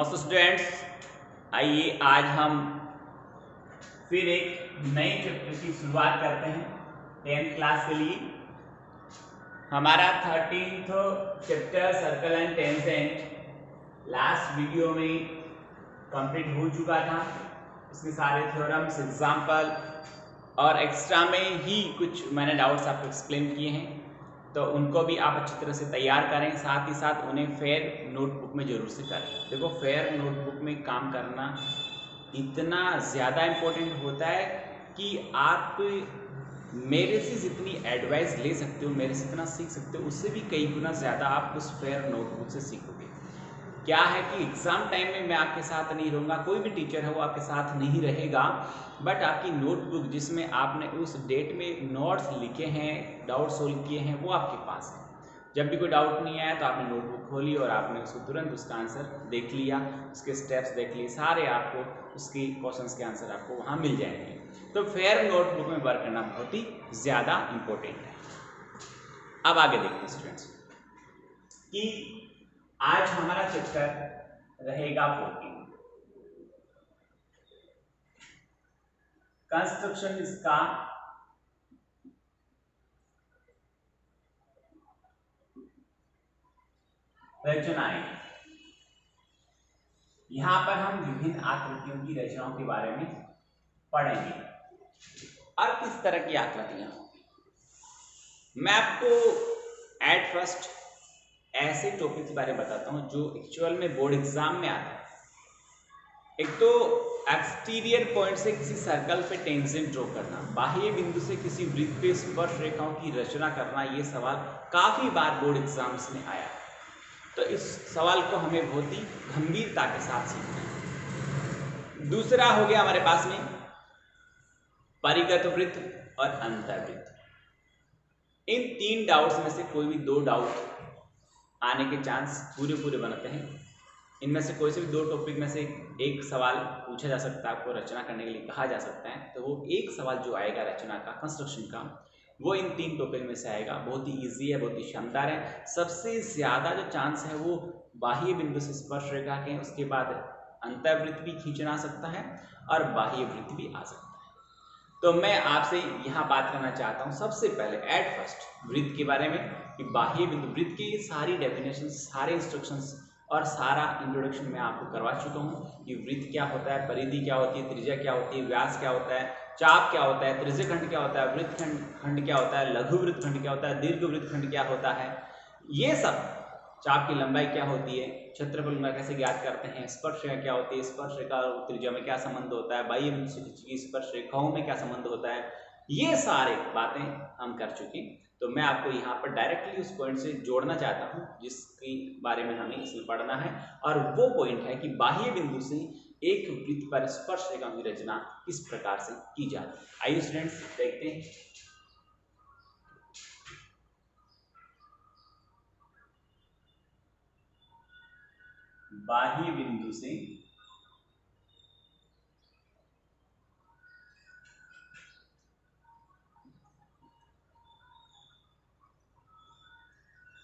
नमस्ते स्टूडेंट्स, आइए आज हम फिर एक नए चैप्टर की शुरुआत करते हैं 10th क्लास के लिए। हमारा 13th chapter circle and tangent last video में कंप्लीट हो चुका था। इसमें सारे थ्योरम्स, एग्जाम्पल और एक्स्ट्रा में ही कुछ मैंने डाउट्स आपको एक्सप्लेन किए हैं, तो उनको भी आप अच्छी तरह से तैयार करें। साथ ही साथ उन्हें फेयर नोटबुक में ज़रूर से करें। देखो, फेयर नोटबुक में काम करना इतना ज़्यादा इम्पोर्टेंट होता है कि आप मेरे से जितनी एडवाइस ले सकते हो, मेरे से जितना सीख सकते हो, उससे भी कई गुना ज़्यादा आप उस फेयर नोटबुक से सीखोगे। क्या है कि एग्ज़ाम टाइम में मैं आपके साथ नहीं रहूँगा, कोई भी टीचर है वो आपके साथ नहीं रहेगा, बट आपकी नोटबुक जिसमें आपने उस डेट में नोट्स लिखे हैं, डाउट सोल्व किए हैं, वो आपके पास है। जब भी कोई डाउट नहीं आया तो आपने नोटबुक खोली और आपने उसको तुरंत उसका आंसर देख लिया, उसके स्टेप्स देख लिए, सारे आपको उसके क्वेश्चंस के आंसर आपको वहाँ मिल जाएंगे। तो फेयर नोटबुक में वर्क करना बहुत ही ज़्यादा इम्पोर्टेंट है। अब आगे देखते हैं स्टूडेंट्स कि आज हमारा चैप्टर रहेगा 14 कंस्ट्रक्शन। इसका रचनाएं। यहां पर हम विभिन्न आकृतियों की रचनाओं के बारे में पढ़ेंगे और किस तरह की आकृतियां होंगी। मैं आपको एट फर्स्ट ऐसे टॉपिक के बारे में बताता हूं जो एक्चुअल में बोर्ड एग्जाम में आता है। एक तो एक्सटीरियर पॉइंट से किसी सर्कल पे टेंजेंट ड्रॉ करना, बाह्य बिंदु से किसी वृत्त पे स्पर्श रेखाओं की रचना करना। ये सवाल काफी बार बोर्ड एग्जाम्स में आया, तो इस सवाल को हमें बहुत ही गंभीरता के साथ सीखना है। दूसरा हो गया हमारे पास में परिगत वृत्त और अंतर्वृत्त। इन तीन डाउट्स में से कोई भी दो डाउट आने के चांस पूरे बनते हैं। इनमें से कोई से भी दो टॉपिक में से एक सवाल पूछा जा सकता है, आपको रचना करने के लिए कहा जा सकता है, तो वो एक सवाल जो आएगा रचना का, कंस्ट्रक्शन का, वो इन तीन टॉपिक में से आएगा। बहुत ही इजी है, बहुत ही शानदार है। सबसे ज़्यादा जो चांस है वो बाह्य बिंदु से स्पर्श रेखा के, उसके बाद अंतर्वृत्त भी खींचना आ सकता है और बाह्य वृत्त भी आ सकता है। तो मैं आपसे यहाँ बात करना चाहता हूँ सबसे पहले एट फर्स्ट वृत्त के बारे में, कि बाह्य बिंदु वृत्त की सारी डेफिनेशन, सारे इंस्ट्रक्शंस और सारा इंट्रोडक्शन मैं आपको करवा चुका हूँ कि वृत्त क्या होता है, परिधि क्या होती है, त्रिज्या क्या होती है, व्यास क्या होता है, चाप क्या होता है, त्रिज्य खंड क्या होता है, वृत्त खंड क्या होता है, लघु वृत्त खंड क्या होता है, दीर्घ वृत्त खंड क्या होता है, ये सब, चाप की लंबाई क्या होती है, क्षेत्रफल में कैसे ज्ञात करते हैं, स्पर्श रेखा क्या होती है, स्पर्श रेखा और त्रिज्या में क्या संबंध होता है, बाह्य बिंदु से खींची स्पर्श रेखाओं में क्या संबंध होता है, ये सारे बातें हम कर चुके हैं। तो मैं आपको यहाँ पर डायरेक्टली उस पॉइंट से जोड़ना चाहता हूँ जिसके बारे में हमें इसमें पढ़ना है, और वो पॉइंट है कि बाह्य बिंदु से एक वृत्त पर स्पर्श रेखा की रचना किस प्रकार से की जाती है। आइए स्टूडेंट्स देखते हैं। बाह्य बिंदु से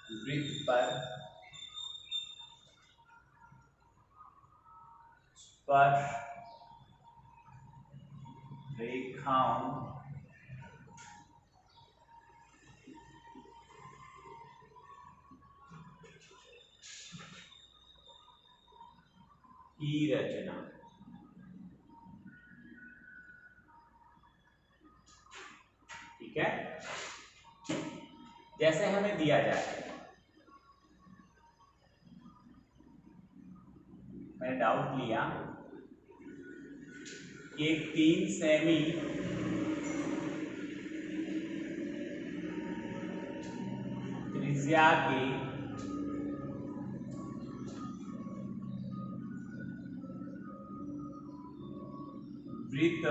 वृत्त पर स्पर्श रेखाओं की रचना। ठीक है, जैसे हमें दिया जाए, मैंने डाउट लिया कि 3 सेमी त्रिज्या के वृत्त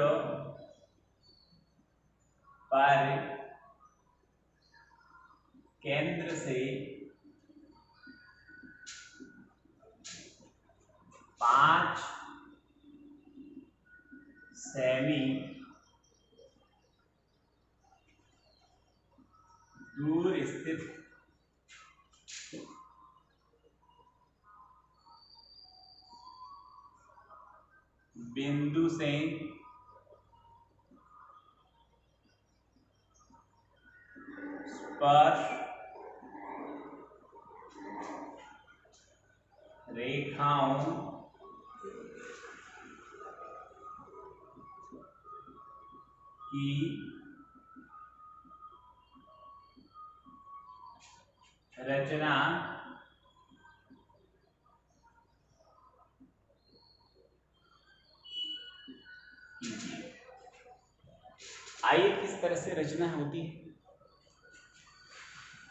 पर केंद्र से 5 सेमी दूर स्थित बिंदु से स्पर्श रेखाओं की रचना कीजिए। आइए किस तरह से रचना होती है।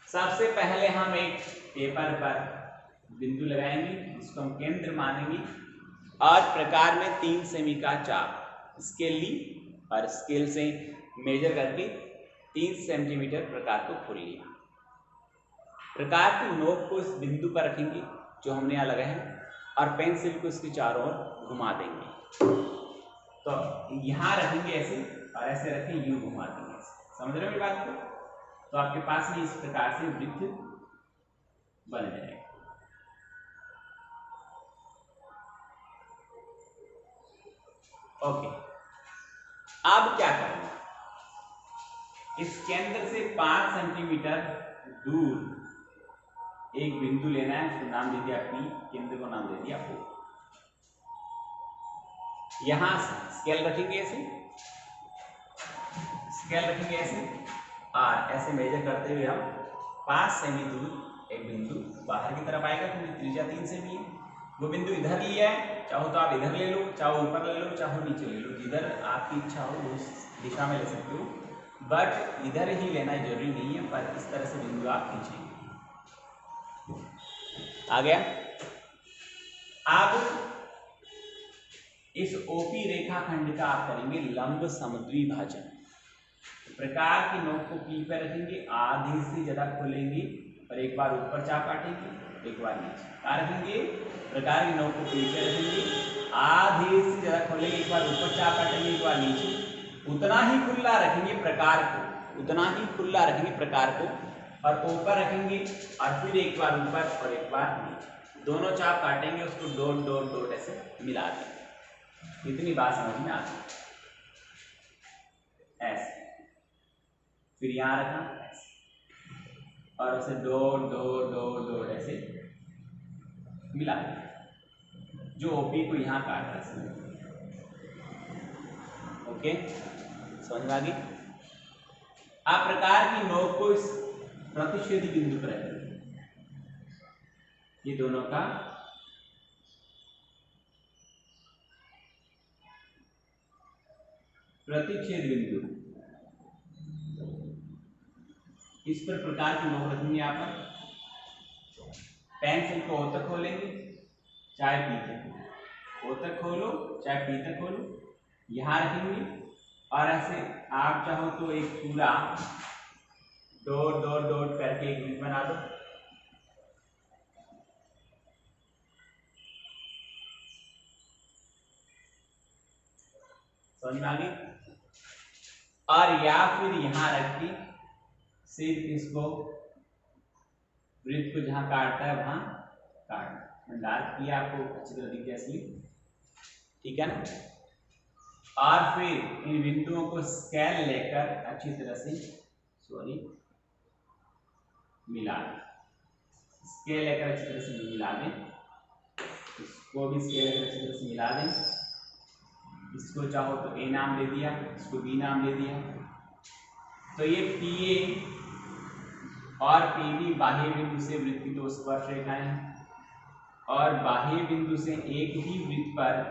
सबसे पहले हम एक पेपर पर बिंदु लगाएंगे, इसको हम केंद्र मानेंगे और प्रकार में 3 सेमी का चाप स्केल ली और स्केल से मेजर करके 3 सेंटीमीटर प्रकार को खोल लिया। प्रकार की नोक को इस बिंदु पर रखेंगे जो हमने यहाँ लगाया है और पेंसिल को इसके चारों ओर घुमा देंगे। तो यहाँ रखेंगे ऐसे और ऐसे रखें, यूं घुमा देंगे। समझ रहे हो मेरी बात को? तो आपके पास में इस प्रकार से वृत्त बन जाएगा। ओके, अब क्या करना, इस केंद्र से 5 सेंटीमीटर दूर एक बिंदु लेना है, उसको नाम दे दिया P, केंद्र को नाम दे दिया O। यहां स्केल रखेंगे ऐसे, स्केल रखेंगे ऐसे और ऐसे मेजर करते हुए हम 5 सेमी दूर एक बिंदु बाहर की तरफ आएगा, क्योंकि त्रिज्या 3 सेमी है। वो बिंदु इधर लिया है, चाहो तो आप इधर ले लो, चाहो ऊपर ले लो, चाहो नीचे ले लो, जिधर आपकी इच्छा हो उस दिशा में ले सकते हो, बट इधर ही लेना जरूरी नहीं है। पर इस तरह से बिंदु आप खींचेंगे। आ गया। अब इस ओपी रेखाखंड का आप करेंगे लंब समद्विभाजन। प्रकार की नोक को P पर रखेंगे, आधे से ज्यादा खोलेंगे और एक बार ऊपर चाप काटेंगे, एक बार नीचे कहाँ रखेंगे। प्रकार की नोक को P पर रखेंगे, आधे से ज्यादा खोलेंगे, एक बार ऊपर चाप काटेंगे, एक बार नीचे। उतना ही खुला रखेंगे प्रकार को, उतना ही खुला रखेंगे प्रकार को और ऊपर रखेंगे और फिर एक बार ऊपर और एक बार नीचे। दोनों चाप काटेंगे, उसको डॉट डॉट डॉट ऐसे मिला देंगे। इतनी बात समझ में आती है। ऐसे फिर यहाँ रखा ऐसे और ऐसे डॉट डॉट डॉट डॉट ऐसे मिला देंगे, जो ओपी को यहाँ काट रहा है। ओके, समझ में आ गई। आप प्रकार की नोक को इस प्रतिच्छेदी बिंदु पर रखेंगे, ये दोनों का प्रतिच्छेद बिंदु, इस पर प्रकार की नोक रखेंगे। यहाँ पर पेंसिल को O तक खोलेंगे, चाहे P तक, O तक खोलो चाहे P तक खोलो, यहाँ रखेंगे और ऐसे आप चाहो तो एक पूरा डॉट डॉट डॉट करके एक वृत्त बना दो। समझ में आ गई। और या फिर यहाँ रख के सिर्फ इसको वृत्त को जहां काटता है वहां काट डार्क किया, आपको अच्छी तरह दिख जाए, ठीक है ना। और फिर इन बिंदुओं को स्केल लेकर अच्छी तरह से मिला दें, स्केल लेकर अच्छी तरह से मिला दें, इसको भी स्केल लेकर अच्छी तरह से मिला दें। इसको चाहो तो A नाम दे दिया, इसको B नाम दे दिया। तो ये PA और PB बाह्य बिंदु से वृत्त की 2 स्पर्श रेखाएं हैं और बाह्य बिंदु से एक ही वृत्त पर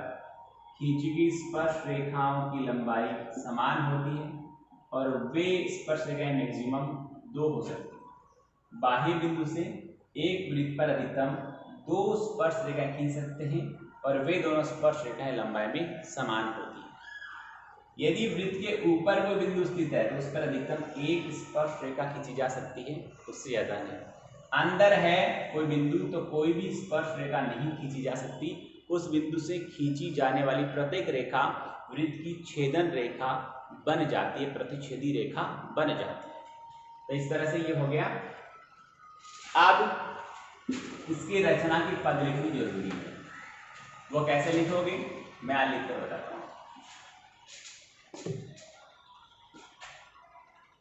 खींची गई स्पर्श रेखाओं की लंबाई समान होती है और वे स्पर्श रेखाएं मैक्सिमम 2 हो सकती हैं। बाह्य बिंदु से एक वृत्त पर अधिकतम 2 स्पर्श रेखाएं खींच सकते हैं और वे दोनों स्पर्श रेखाएं लंबाई में समान होती हैं। यदि वृत्त के ऊपर कोई बिंदु स्थित है तो उस पर अधिकतम 1 स्पर्श रेखा खींची जा सकती है, उससे ज्यादा नहीं। अंदर है कोई बिंदु तो कोई भी स्पर्श रेखा नहीं खींची जा सकती, उस बिंदु से खींची जाने वाली प्रत्येक रेखा वृत्त की छेदन रेखा बन जाती है, प्रतिच्छेदी रेखा बन जाती है। तो इस तरह से ये हो गया। अब इसकी रचना की पद लिखनी जरूरी है। वो कैसे लिखोगे, मैं लिख कर बताता हूँ।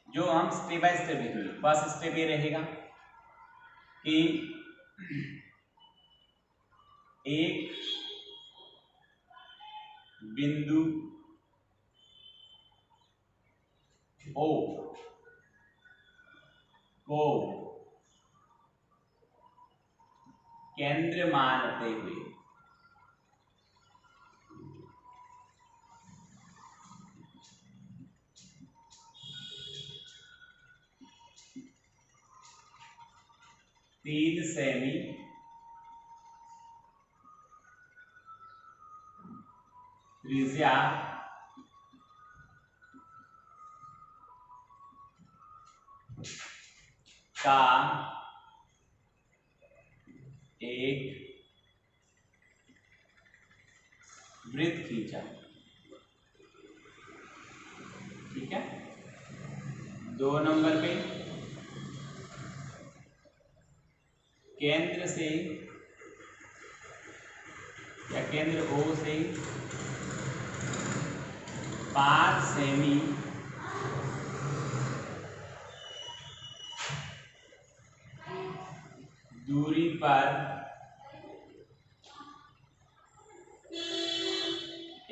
जो हम स्टेप बाय स्टेप लिखेंगे, फर्स्ट स्टेप ये रहेगा कि एक बिंदु O को केंद्र मानते हुए तीन सेमी त्रिज्या का एक वृत्त खींचा। ठीक है, 2 नंबर पे केंद्र से या केंद्र O से 5 सेमी दूरी पर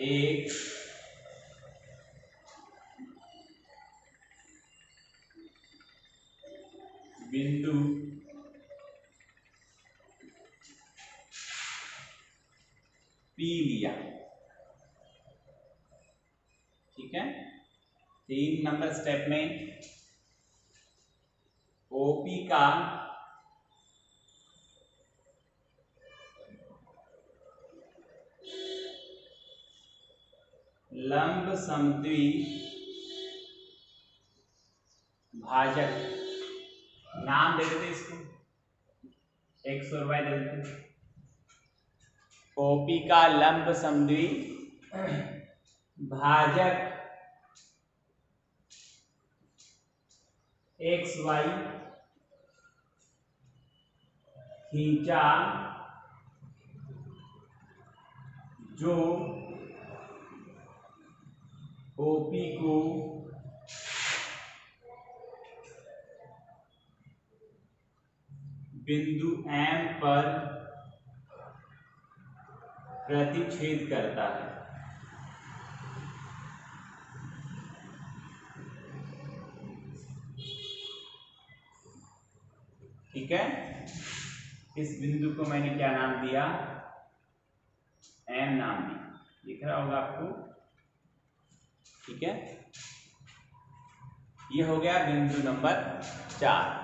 एक बिंदु P लिया। ठीक है, 3 नंबर स्टेप में OP का लंब समद्वि भाजक, नाम दे देते इसको x और y दे देते। OP का लंब समद्वि भाजक XY खींचा जो OP को बिंदु M पर प्रतिच्छेद करता है। ठीक है, इस बिंदु को मैंने क्या नाम दिया, M नाम दिया, दिख रहा होगा आपको। ठीक है, ये हो गया बिंदु नंबर 4।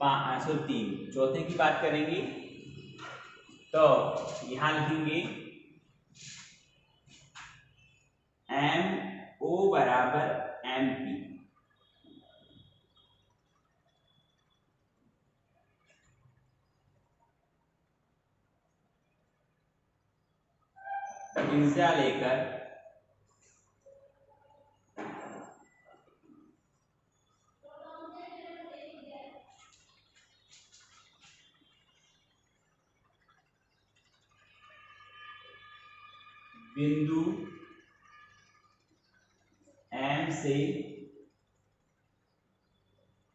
3 चौथे की बात करेंगे तो यहां लिखेंगे MO बराबर MP। त्रिज्या लेकर बिंदु M से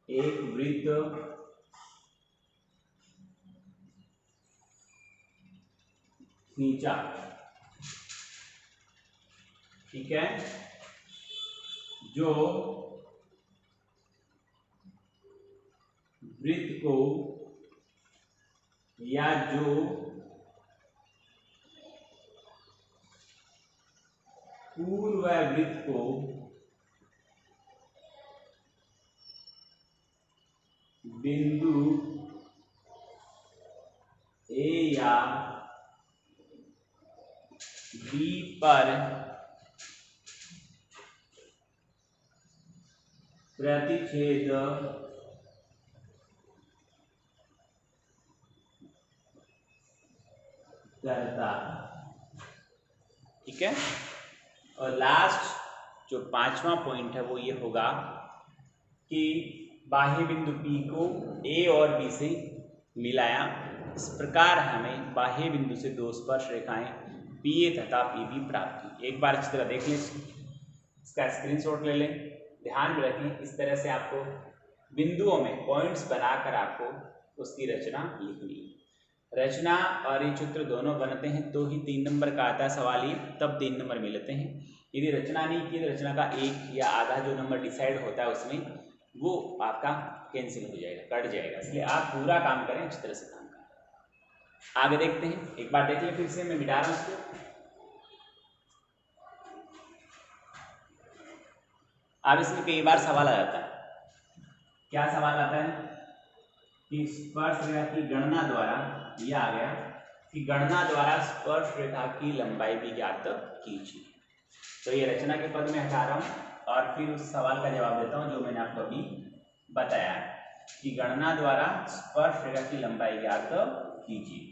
एक वृत्त खींचा। ठीक है, जो वृत्त को या जो पूर्व वृत्त को बिंदु A या B पर प्रतिच्छेद करता। ठीक है, और लास्ट जो 5वां पॉइंट है वो ये होगा कि बाह्य बिंदु P को A और B से मिलाया। इस प्रकार हमें बाह्य बिंदु से 2 स्पर्श रेखाएं PA तथा PB प्राप्त की। एक बार अच्छी तरह देख लें, इसका स्क्रीनशॉट ले लें। ध्यान में रखें, इस तरह से आपको बिंदुओं में पॉइंट्स बनाकर आपको उसकी रचना लिखनी है। रचना और ये चित्र दोनों बनते हैं तो ही 3 नंबर का आता है सवाल, ये तब 3 नंबर मिलते हैं। यदि रचना नहीं की, रचना का एक या आधा जो नंबर डिसाइड होता है उसमें, वो आपका कैंसिल हो जाएगा, कट जाएगा। इसलिए आप पूरा काम करें, अच्छी तरह से काम करें। आगे देखते हैं, एक बार देख लें फिर से, मैं मिटा रहा हूं उसको। अब इसमें कई बार सवाल आ जाता है। क्या सवाल आता है कि स्पर्श रेखा की गणना द्वारा, यह आ गया कि गणना द्वारा स्पर्श रेखा की लंबाई भी ज्ञात कीजिए। तो ये रचना के पद में हटा रहा हूं और फिर उस सवाल का जवाब देता हूं जो मैंने आपको अभी बताया कि गणना द्वारा स्पर्श रेखा की लंबाई ज्ञात कीजिए।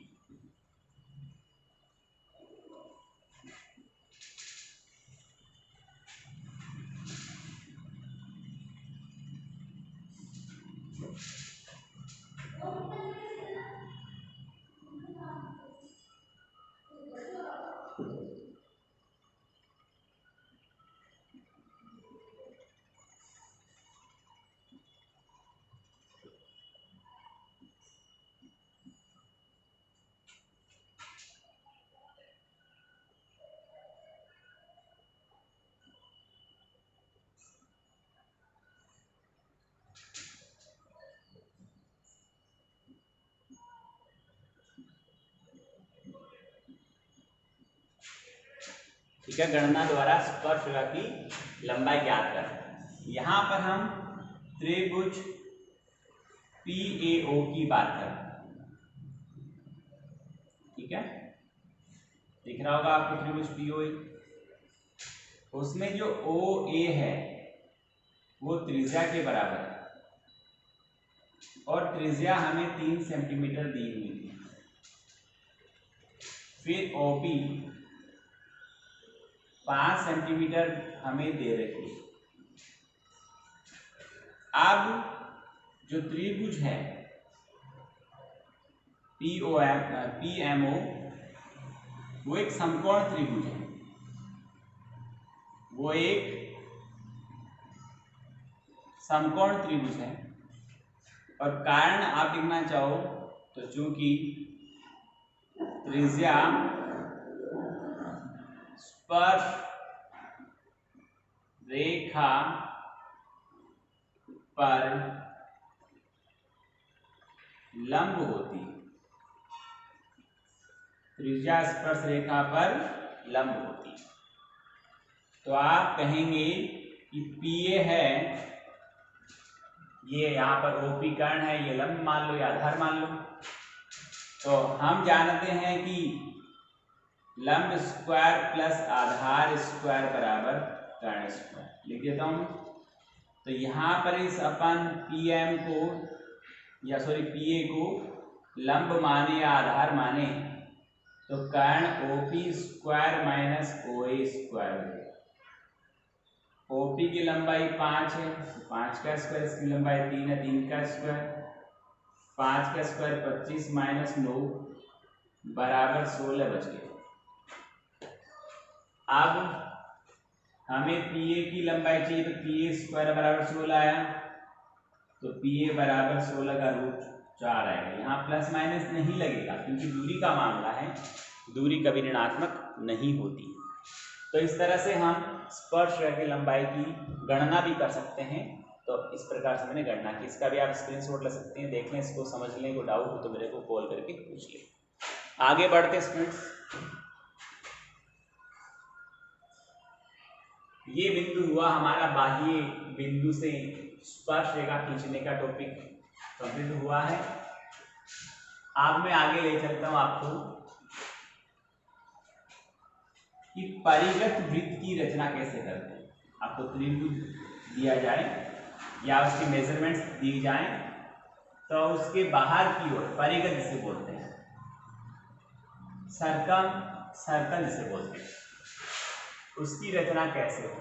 ठीक है, गणना द्वारा स्पर्श रेखा की लंबाई ज्ञात कर। यहां पर हम त्रिभुज PAO की बात करें, ठीक है, दिख रहा होगा आपको त्रिभुज POA। उसमें जो OA है वो त्रिज्या के बराबर है और त्रिज्या हमें 3 सेंटीमीटर दी हुई थी। फिर OB 5 सेंटीमीटर हमें दे रखी है। अब जो त्रिभुज है PMO वो एक समकोण त्रिभुज है, वो एक समकोण त्रिभुज है। और कारण आप लिखना चाहो तो चूंकि त्रिज्या स्पर्श रेखा पर लंब होती है, त्रिज्या स्पर्श रेखा पर लंब होती है, तो आप कहेंगे कि PA है, ये यहां पर OP कर्ण है, ये लंब मान लो या आधार मान लो। तो हम जानते हैं कि लंब स्क्वायर प्लस आधार स्क्वायर बराबर कर्ण स्क्वायर, लिख देता हूं। तो यहां पर इस अपन PM को या सॉरी PA को लंब माने या आधार माने तो कर्ण OP square minus OA square हो गया। OP की लंबाई 5 है, 5 का स्क्वायर, इसकी लंबाई 3 है, 3 का स्क्वायर, 5 का स्क्वायर 25 माइनस 9 बराबर 16 बच गया। अब हमें PA की लंबाई चाहिए तो PA स्क्वायर बराबर 16 आया, तो PA बराबर 16 का रूट 4 आएगा। यहाँ प्लस माइनस नहीं लगेगा क्योंकि दूरी का मामला है, दूरी कभी ऋणात्मक नहीं होती। तो इस तरह से हम स्पर्श रेखा की लंबाई की गणना भी कर सकते हैं। तो इस प्रकार से मैंने गणना की, इसका भी आप स्क्रीनशॉट ले सकते हैं, देख लें, इसको समझ लें, कोई डाउट हो तो मेरे को कॉल करके पूछ लें। आगे बढ़ते हैं स्टूडेंट्स, ये बिंदु हुआ हमारा बाह्य बिंदु से स्पर्श रेखा खींचने का टॉपिक कंप्लीट हुआ है। अब मैं आगे ले चलता हूं आपको कि परिगत वृत्त की रचना कैसे करते हैं। आपको त्रिभुज दिया जाए या उसकी मेजरमेंट्स दी जाए तो उसके बाहर की ओर परिगत जिसे बोलते हैं, सर्कल जिसे बोलते हैं, उसकी रचना कैसे हो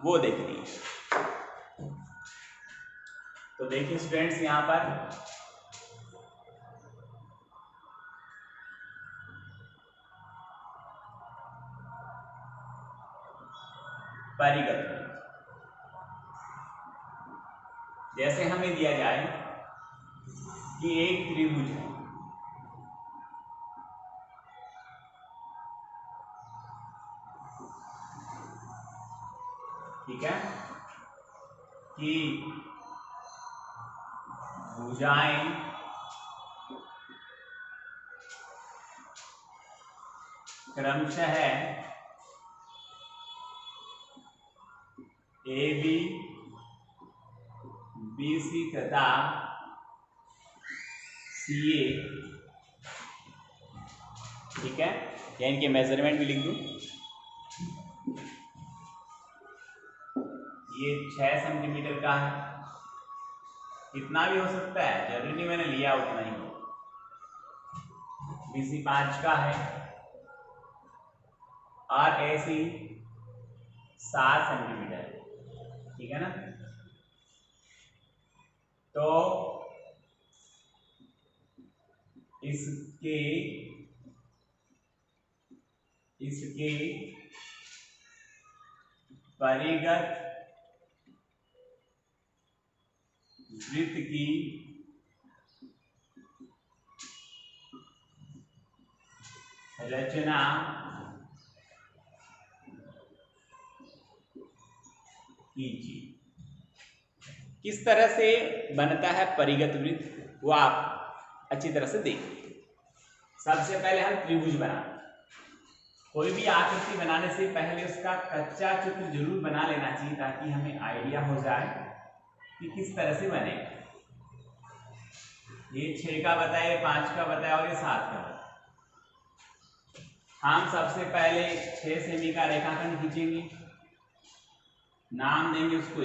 वो देखनी है। तो देखिए स्टूडेंट्स, यहां पर परिगत वृत्त। जैसे हमें दिया जाए कि एक त्रिभुज है, ठीक है, कि भुजाएं क्रमशः AB, BC तथा CA, ठीक है, या इनके मेजरमेंट भी लिख दूं। ये 6 सेंटीमीटर का है, इतना भी हो सकता है, जरूरी नहीं मैंने लिया उतना ही हो। BC 5 का है और AC 7 सेंटीमीटर, ठीक है ना। तो इसके परिगत वृत्त की रचना कीजिए। किस तरह से बनता है परिगत वृत्त, वो आप अच्छी तरह से देखिए। सबसे पहले हम त्रिभुज बनाते हैं। कोई भी आकृति बनाने से पहले उसका कच्चा चित्र जरूर बना लेना चाहिए, ताकि हमें आइडिया हो जाए कि किस तरह से बनेगा। ये 6 का बताया, 5 का बताया और ये 7 का बताया। हम सबसे पहले 6 सेमी का रेखाखंड खींचेंगे, नाम देंगे उसको ए,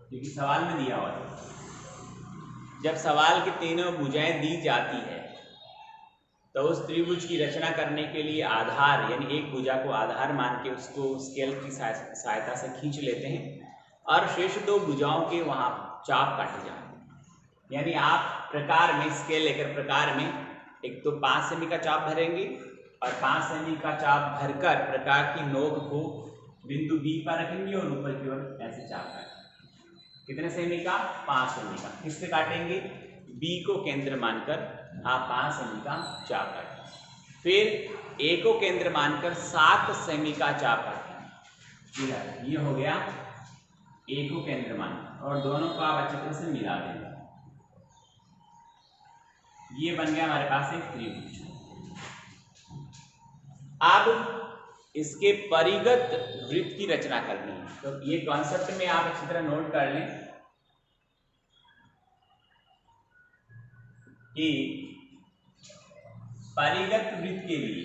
क्योंकि सवाल में दिया हुआ है। जब सवाल की तीनों भुजाएं दी जाती है तो उस त्रिभुज की रचना करने के लिए आधार, यानी एक भुजा को आधार मान के उसको स्केल की सहायता से खींच लेते हैं और शेष 2 भुजाओं के वहां चाप काटे जाते। यानी आप प्रकार में स्केल लेकर प्रकार में एक तो 5 सेमी का चाप भरेंगे और 5 सेमी का चाप भरकर प्रकार की नोक को बिंदु बी पर रखेंगे और ऊपर की ओर ऐसे चाप काटेंगे। कितने सेमी का? 5 सेमी का। किससे काटेंगे? बी को केंद्र मानकर आप 5 सेमी का चाप काटेंगे। फिर ए को केंद्र मानकर 7 सेमी का चाप काटेंगे। ये हो गया ए को केंद्र मानकर, और दोनों को आप अच्छी तरह से मिला देंगे। ये बन गया हमारे पास एक त्रिभुज। अब इसके परिगत वृत्त की रचना करनी है, तो ये कॉन्सेप्ट में आप अच्छी तरह नोट कर लें कि परिगत वृत्त के लिए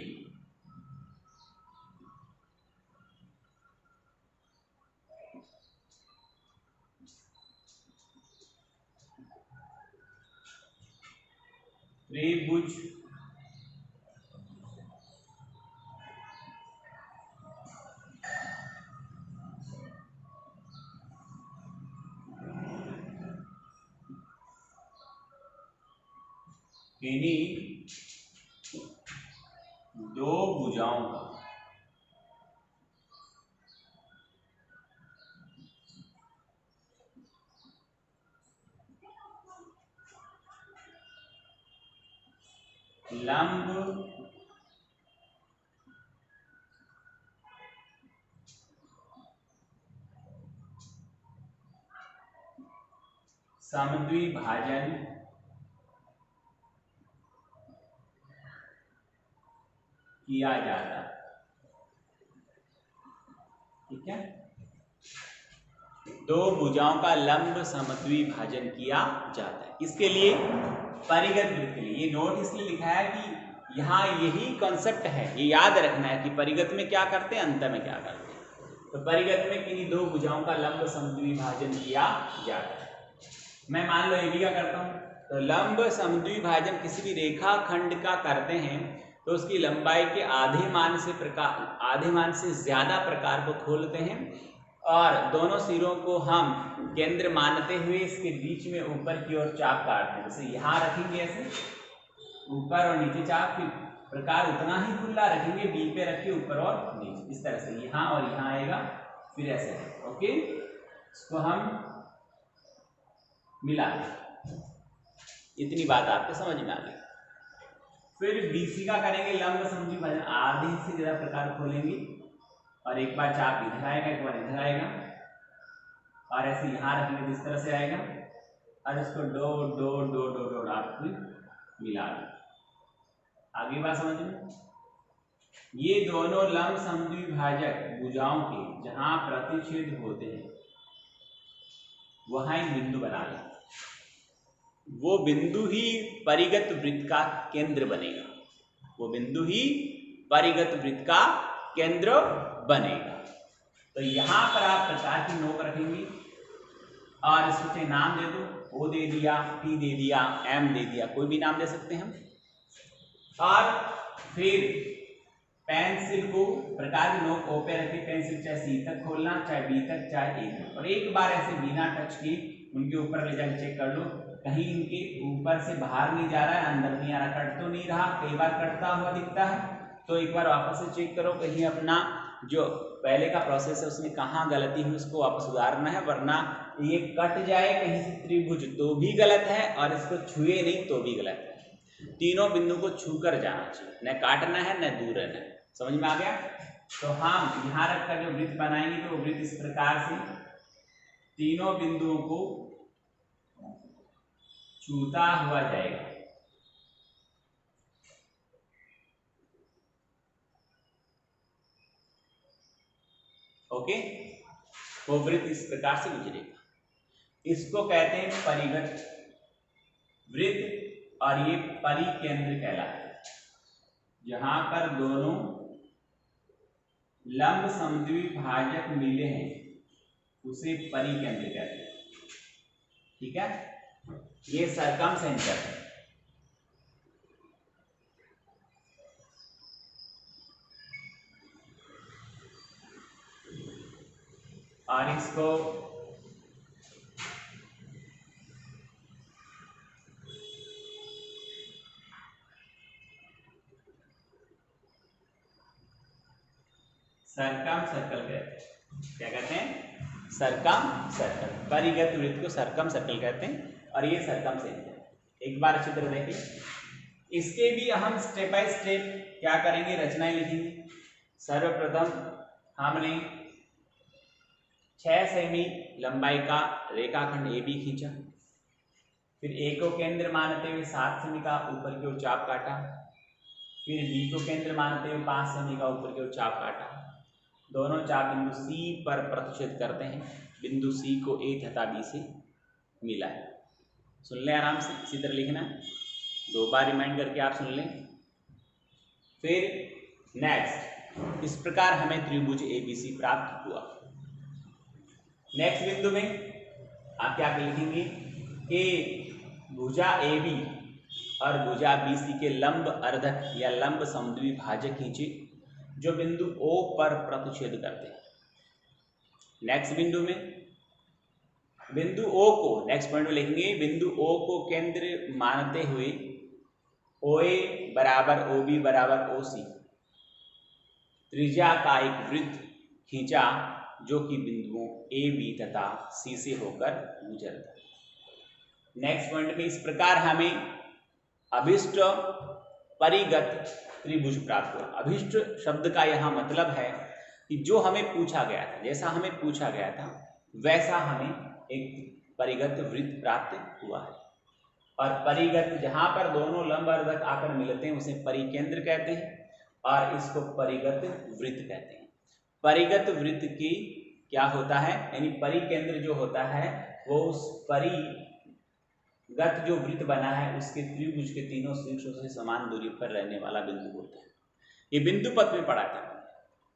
त्रिभुज किन्हीं 2 भुजाओं का लंब समद्विभाजन किया जाता है। ठीक है, 2 भुजाओं का लंब समद्विभाजन किया जाता है। इसके लिए परिगत वृत्त के लिए ये नोट इसलिए लिखा है कि यहाँ यही कॉन्सेप्ट है, ये याद रखना है कि परिगत में क्या करते हैं, अंत में क्या करते हैं। तो परिगत में किन्हीं 2 भुजाओं का लंब समद्विभाजन किया जाता है। मैं मान लो ए बी का करता हूँ, तो लंब समद्विभाजन किसी भी रेखा खंड का करते हैं तो उसकी लंबाई के आधे मान से ज्यादा प्रकार को खोलते हैं और दोनों सिरों को हम केंद्र मानते हुए इसके बीच में ऊपर की ओर चाप काटते हैं। जैसे यहाँ रखेंगे ऐसे ऊपर और नीचे चाप, फिर प्रकार उतना ही खुला रखेंगे, बी पे रखिए ऊपर और नीचे, इस तरह से यहाँ और यहाँ आएगा, फिर ऐसे। ओके, इसको हम मिला दें। इतनी बात आपके समझ में आ गई। फिर बीसी का करेंगे लंब समद्वि भाजक, आधे से ज्यादा प्रकार खोलेंगे और एक बार चाप इधर आएगा, एक बार इधर आएगा और ऐसे यहाँ रखेंगे तो इस तरह से आएगा और इसको dot dot dot dot dot आप मिला दें। आगे बात समझ में, ये दोनों लंब समद्विभाजक भुजाओं के जहां प्रतिच्छेद होते हैं वहां एक बिंदु बना लें, वो बिंदु ही परिगत वृत्त का केंद्र बनेगा, वो बिंदु ही परिगत वृत्त का केंद्र बनेगा। तो यहां पर आप प्रकार की नोक रखेंगे और इसको नाम दे दो, ओ दे दिया, टी दे दिया, एम दे दिया, कोई भी नाम दे सकते हैं हम। और फिर पेंसिल को प्रकार की नोक ओ पे रखिए, पेंसिल चाहे सी तक खोलना, चाहे बी तक, चाहे ए तक, और एक बार ऐसे बिना टच की उनके ऊपर ले जाकर चेक कर लो कहीं इनके ऊपर से बाहर नहीं जा रहा है, अंदर नहीं आ रहा, कट तो नहीं रहा। कई बार कटता हुआ दिखता है तो एक बार वापस से चेक करो कहीं अपना जो पहले का प्रोसेस है उसमें कहाँ गलती हुई उसको वापस सुधारना है, वरना ये कट जाए कहीं से त्रिभुज तो भी गलत है और इसको छुए नहीं तो भी गलत है। तीनों बिंदु को छू कर जाना चाहिए, न काटना है न दूर रहना है। समझ में आ गया? तो हम यहाँ रखकर जो वृत्त बनाएंगे तो वृत्त इस प्रकार से तीनों बिंदुओं को छूता हुआ जाएगा। ओके, वो वृत्त इस प्रकार से गुजरेगा, इसको कहते हैं परिगत वृत्त और ये परिकेंद्र कहलाता है। जहां पर दोनों लंब समद्विभाजक मिले हैं उसे परिकेंद्र कहते हैं। ठीक है, ये सरकम सेंटर है। और इसको सरकम सर्कल कहते हैं। क्या कहते हैं? सरकम सर्कल। परिगत वृत्त को सरकम सर्कल कहते हैं और ये सरकम सेंटर। एक बार अच्छी तरह देखिए, इसके भी हम स्टेप बाय स्टेप क्या करेंगे, रचनाएं लिखेंगे। सर्वप्रथम हमने 6 सेमी लंबाई का रेखाखंड AB खींचा, फिर A को केंद्र मानते हुए 7 सेमी का ऊपर की ओर चाप काटा, फिर B को केंद्र मानते हुए 5 सेमी का ऊपर की ओर चाप काटा। दोनों चाप बिंदु C पर प्रतिच्छेद करते हैं, बिंदु C को A तथा B से मिला है। सुन लें आराम से, इसी तरह लिखना है, 2 बार रिमाइंड करके आप सुन लें। फिर नेक्स्ट, इस प्रकार हमें त्रिभुज ABC प्राप्त हुआ। नेक्स्ट बिंदु में आप क्या लिखेंगे कि भुजा AB और भुजा BC के लंब अर्धक या लंब समद्विभाजक खींचे जो बिंदु O पर प्रतिच्छेद करते हैं। नेक्स्ट बिंदु में बिंदु O को, नेक्स्ट पॉइंट में लिखेंगे, बिंदु O को केंद्र मानते हुए OA बराबर OB बराबर OC त्रिज्या का एक वृत्त खींचा जो कि बिंदुओं A, B तथा C से होकर गुजरता है। नेक्स्ट पॉइंट में इस प्रकार हमें अभिष्ट परिगत त्रिभुज प्राप्त हुआ। अभिष्ट शब्द का यहाँ मतलब है कि जो हमें पूछा गया था, जैसा हमें पूछा गया था वैसा हमें एक परिगत वृत्त प्राप्त हुआ है। और परिगत जहाँ पर दोनों लंब अर्धक आकर मिलते हैं उसे परिकेंद्र कहते हैं और इसको परिगत वृत्त कहते हैं। परिगत वृत्त की क्या होता है, यानी परिकेंद्र जो होता है वो उस परिगत जो वृत्त बना है उसके त्रिभुज के तीनों शीर्षों से समान दूरी पर रहने वाला बिंदु होता है। ये बिंदु पथ में पढ़ा था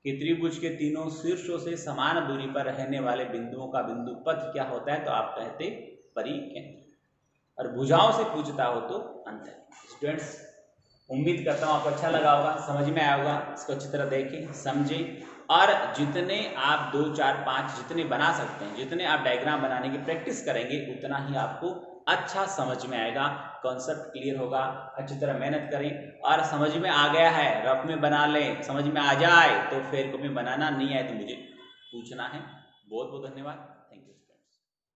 कि त्रिभुज के तीनों शीर्षों से समान दूरी पर रहने वाले बिंदुओं का बिंदु पथ क्या होता है, तो आप कहते परिकेंद्र। और भुजाओं से पूछता हो तो अंतर। स्टूडेंट्स, उम्मीद करता हूँ आपको अच्छा लगा होगा, समझ में आया होगा। इसको अच्छी तरह देखें, समझें और जितने आप 2 4 5 जितने बना सकते हैं, जितने आप डायग्राम बनाने की प्रैक्टिस करेंगे, उतना ही आपको अच्छा समझ में आएगा, कॉन्सेप्ट क्लियर होगा। अच्छी तरह मेहनत करें और समझ में आ गया है रफ में बना लें, समझ में आ जाए तो फिर कभी बनाना नहीं आए तो मुझे पूछना है। बहुत बहुत धन्यवाद।